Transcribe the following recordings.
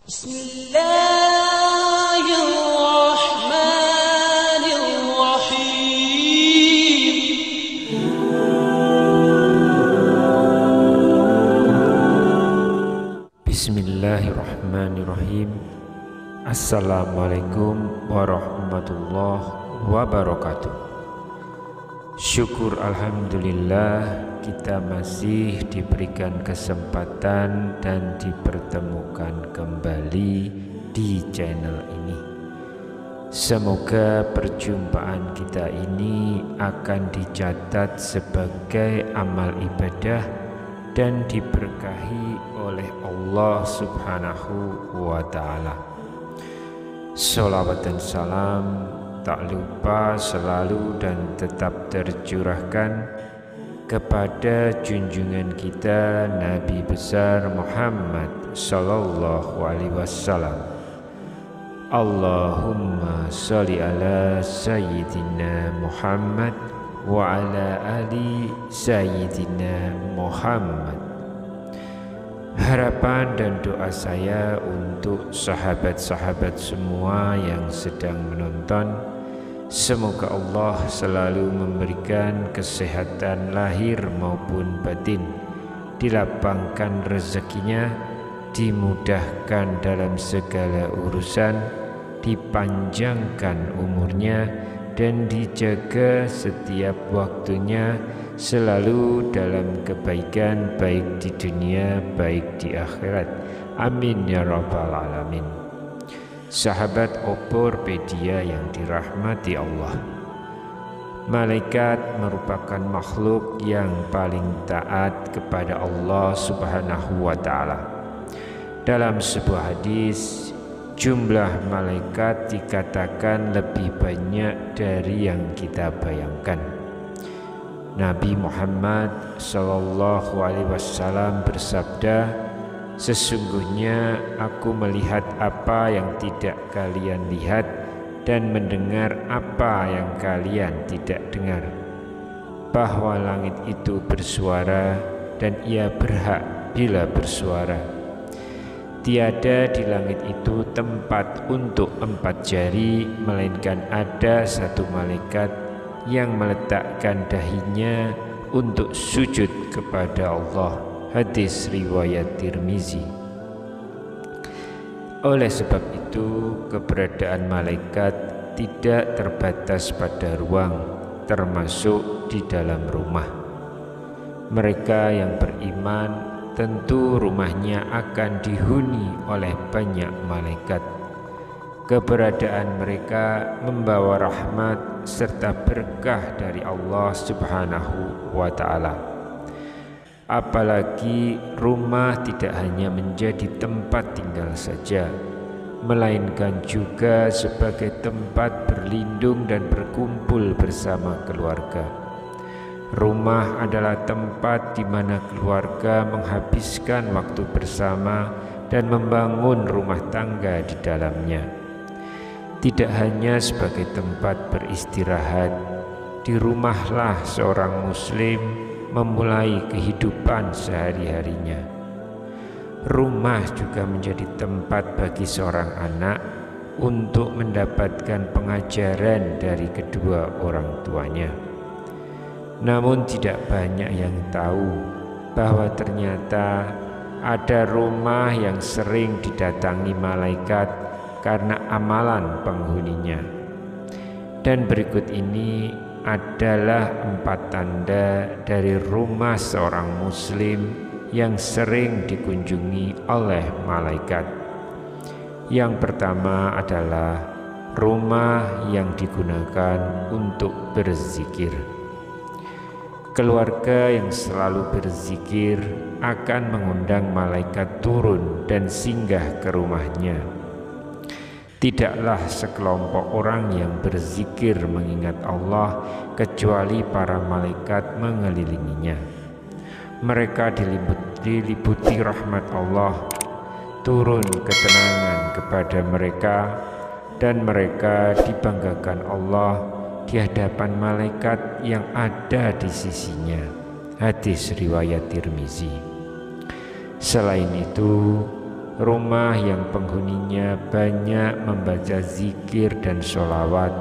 Bismillahirrahmanirrahim. Assalamualaikum warahmatullahi wabarakatuh. Syukur alhamdulillah kita masih diberikan kesempatan dan dipertemukan kembali di channel ini. Semoga perjumpaan kita ini akan dicatat sebagai amal ibadah dan diberkahi oleh Allah Subhanahu wa ta'ala. Sholawat dan salam tak lupa selalu dan tetap tercurahkan kepada junjungan kita Nabi besar Muhammad sallallahu alaihi wasallam. Allahumma sholli ala sayyidina Muhammad wa ala ali sayyidina Muhammad. Harapan dan doa saya untuk sahabat-sahabat semua yang sedang menonton, semoga Allah selalu memberikan kesehatan lahir maupun batin, dilapangkan rezekinya, dimudahkan dalam segala urusan, dipanjangkan umurnya, dan dijaga setiap waktunya selalu dalam kebaikan, baik di dunia baik di akhirat. Amin ya rabbal alamin. Sahabat Oporpedia yang dirahmati Allah, malaikat merupakan makhluk yang paling taat kepada Allah Subhanahu wa ta'ala. Dalam sebuah hadis, jumlah malaikat dikatakan lebih banyak dari yang kita bayangkan. Nabi Muhammad sallallahu alaihi wasallam bersabda, sesungguhnya aku melihat apa yang tidak kalian lihat dan mendengar apa yang kalian tidak dengar, bahwa langit itu bersuara dan ia berhak bila bersuara. Tiada di langit itu tempat untuk 4 jari, melainkan ada satu malaikat yang meletakkan dahinya untuk sujud kepada Allah. Hadis riwayat Tirmizi. Oleh sebab itu, keberadaan malaikat tidak terbatas pada ruang, termasuk di dalam rumah. Mereka yang beriman tentu rumahnya akan dihuni oleh banyak malaikat. Keberadaan mereka membawa rahmat serta berkah dari Allah Subhanahu wa ta'ala. Apalagi rumah tidak hanya menjadi tempat tinggal saja, melainkan juga sebagai tempat berlindung dan berkumpul bersama keluarga. Rumah adalah tempat di mana keluarga menghabiskan waktu bersama dan membangun rumah tangga di dalamnya. Tidak hanya sebagai tempat beristirahat, di rumahlah seorang muslim memulai kehidupan sehari-harinya. Rumah juga menjadi tempat bagi seorang anak untuk mendapatkan pengajaran dari kedua orang tuanya. Namun tidak banyak yang tahu bahwa ternyata ada rumah yang sering didatangi malaikat karena amalan penghuninya. Dan berikut ini adalah 4 tanda dari rumah seorang muslim yang sering dikunjungi oleh malaikat. Yang pertama adalah rumah yang digunakan untuk berzikir. Keluarga yang selalu berzikir akan mengundang malaikat turun dan singgah ke rumahnya. Tidaklah sekelompok orang yang berzikir mengingat Allah kecuali para malaikat mengelilinginya. Mereka diliputi rahmat Allah, turun ketenangan kepada mereka, dan mereka dibanggakan Allah di hadapan malaikat yang ada di sisinya. Hadis riwayat Tirmizi. Selain itu, rumah yang penghuninya banyak membaca zikir dan sholawat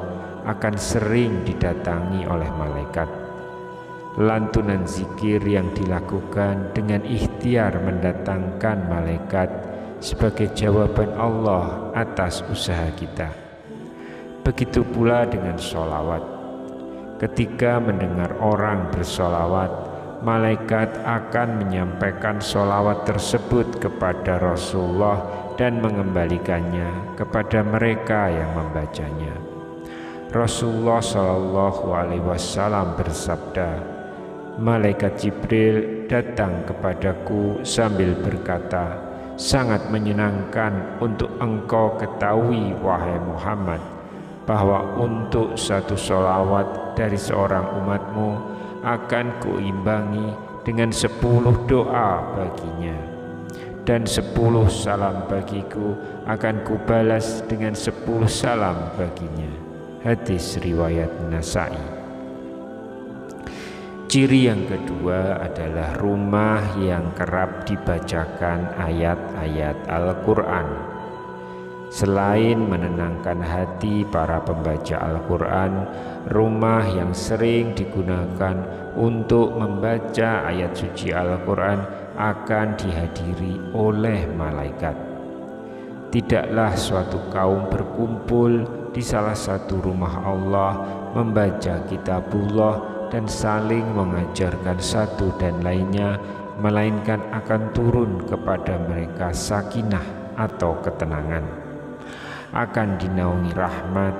akan sering didatangi oleh malaikat. Lantunan zikir yang dilakukan dengan ikhtiar mendatangkan malaikat sebagai jawaban Allah atas usaha kita. Begitu pula dengan sholawat. Ketika mendengar orang bersholawat, malaikat akan menyampaikan sholawat tersebut kepada Rasulullah dan mengembalikannya kepada mereka yang membacanya. Rasulullah SAW bersabda, malaikat Jibril datang kepadaku sambil berkata, sangat menyenangkan untuk engkau ketahui wahai Muhammad, bahwa untuk satu sholawat dari seorang umatmu akan kuimbangi dengan 10 doa baginya, dan 10 salam bagiku akan kubalas dengan 10 salam baginya. Hadis riwayat Nasai. Ciri yang kedua adalah rumah yang kerap dibacakan ayat-ayat Al-Quran. Selain menenangkan hati para pembaca Al-Quran, rumah yang sering digunakan untuk membaca ayat suci Al-Quran akan dihadiri oleh malaikat. Tidaklah suatu kaum berkumpul di salah satu rumah Allah membaca kitabullah dan saling mengajarkan satu dan lainnya, melainkan akan turun kepada mereka sakinah atau ketenangan, akan dinaungi rahmat,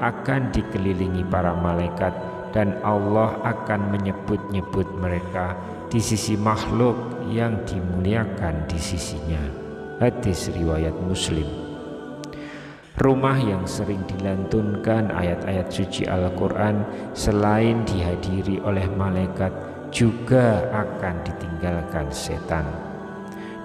akan dikelilingi para malaikat, dan Allah akan menyebut-nyebut mereka di sisi makhluk yang dimuliakan di sisinya. Hadis riwayat Muslim. Rumah yang sering dilantunkan ayat-ayat suci Al-Quran selain dihadiri oleh malaikat juga akan ditinggalkan setan.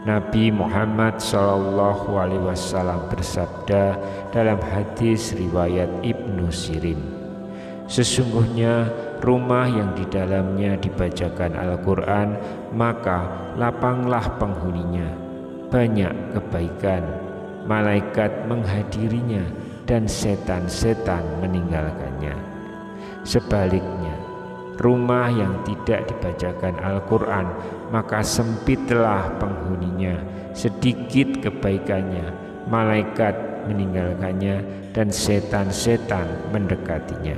Nabi Muhammad SAW bersabda dalam hadis riwayat Ibnu Sirin, sesungguhnya rumah yang di dalamnya dibacakan Al-Quran, maka lapanglah penghuninya, banyak kebaikan, malaikat menghadirinya dan setan-setan meninggalkannya. Sebaliknya, rumah yang tidak dibacakan Al-Quran, maka sempitlah penghuninya, sedikit kebaikannya, malaikat meninggalkannya dan setan-setan mendekatinya.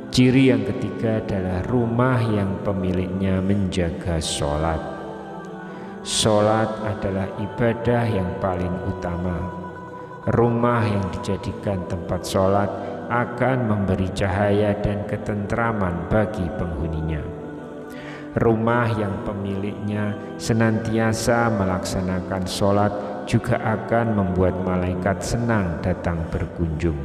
Ciri yang ketiga adalah rumah yang pemiliknya menjaga sholat. Sholat adalah ibadah yang paling utama. Rumah yang dijadikan tempat sholat akan memberi cahaya dan ketentraman bagi penghuninya. Rumah yang pemiliknya senantiasa melaksanakan sholat juga akan membuat malaikat senang datang berkunjung.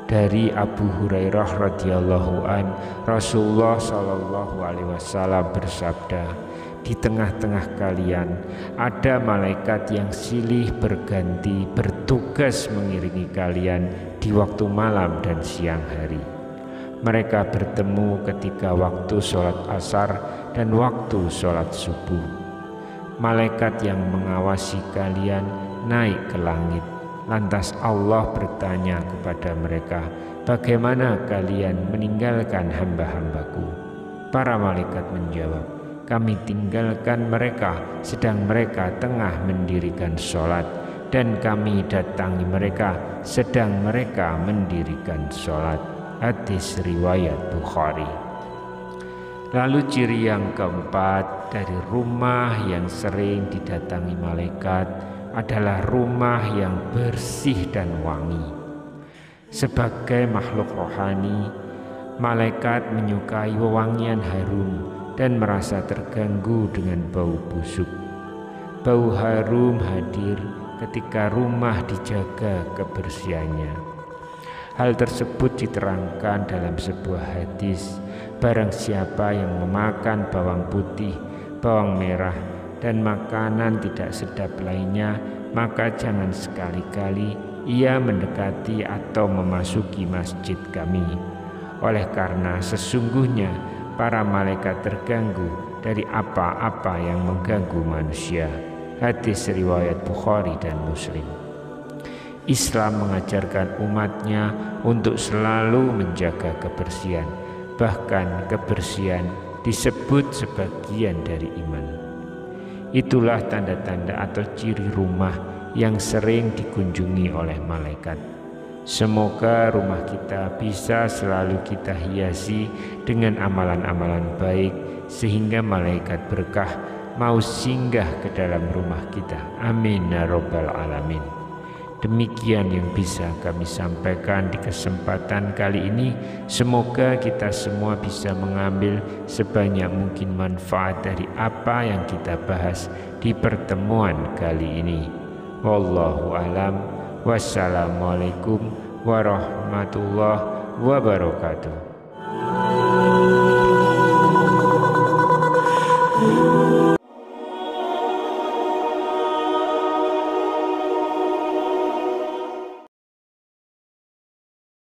Dari Abu Hurairah radhiyallahu an, Rasulullah SAW bersabda, di tengah-tengah kalian ada malaikat yang silih berganti bertugas mengiringi kalian di waktu malam dan siang hari. Mereka bertemu ketika waktu sholat asar dan waktu sholat subuh. Malaikat yang mengawasi kalian naik ke langit. Lantas Allah bertanya kepada mereka, bagaimana kalian meninggalkan hamba-hambaku? Para malaikat menjawab, kami tinggalkan mereka sedang mereka tengah mendirikan sholat, dan kami datangi mereka sedang mereka mendirikan sholat. Hadis riwayat Bukhari. Lalu ciri yang keempat dari rumah yang sering didatangi malaikat adalah rumah yang bersih dan wangi. Sebagai makhluk rohani, malaikat menyukai wewangian harum dan merasa terganggu dengan bau busuk. Bau harum hadir ketika rumah dijaga kebersihannya. Hal tersebut diterangkan dalam sebuah hadis, barang siapa yang memakan bawang putih, bawang merah, dan makanan tidak sedap lainnya, maka jangan sekali-kali ia mendekati atau memasuki masjid kami. Oleh karena sesungguhnya para malaikat terganggu dari apa-apa yang mengganggu manusia. Hadis riwayat Bukhari dan Muslim. Islam mengajarkan umatnya untuk selalu menjaga kebersihan. Bahkan kebersihan disebut sebagian dari iman. Itulah tanda-tanda atau ciri rumah yang sering dikunjungi oleh malaikat. Semoga rumah kita bisa selalu kita hiasi dengan amalan-amalan baik sehingga malaikat berkah mau singgah ke dalam rumah kita. Amin ya rabbal alamin. Demikian yang bisa kami sampaikan di kesempatan kali ini. Semoga kita semua bisa mengambil sebanyak mungkin manfaat dari apa yang kita bahas di pertemuan kali ini. Wallahu alam. Wassalamualaikum warahmatullahi wabarakatuh.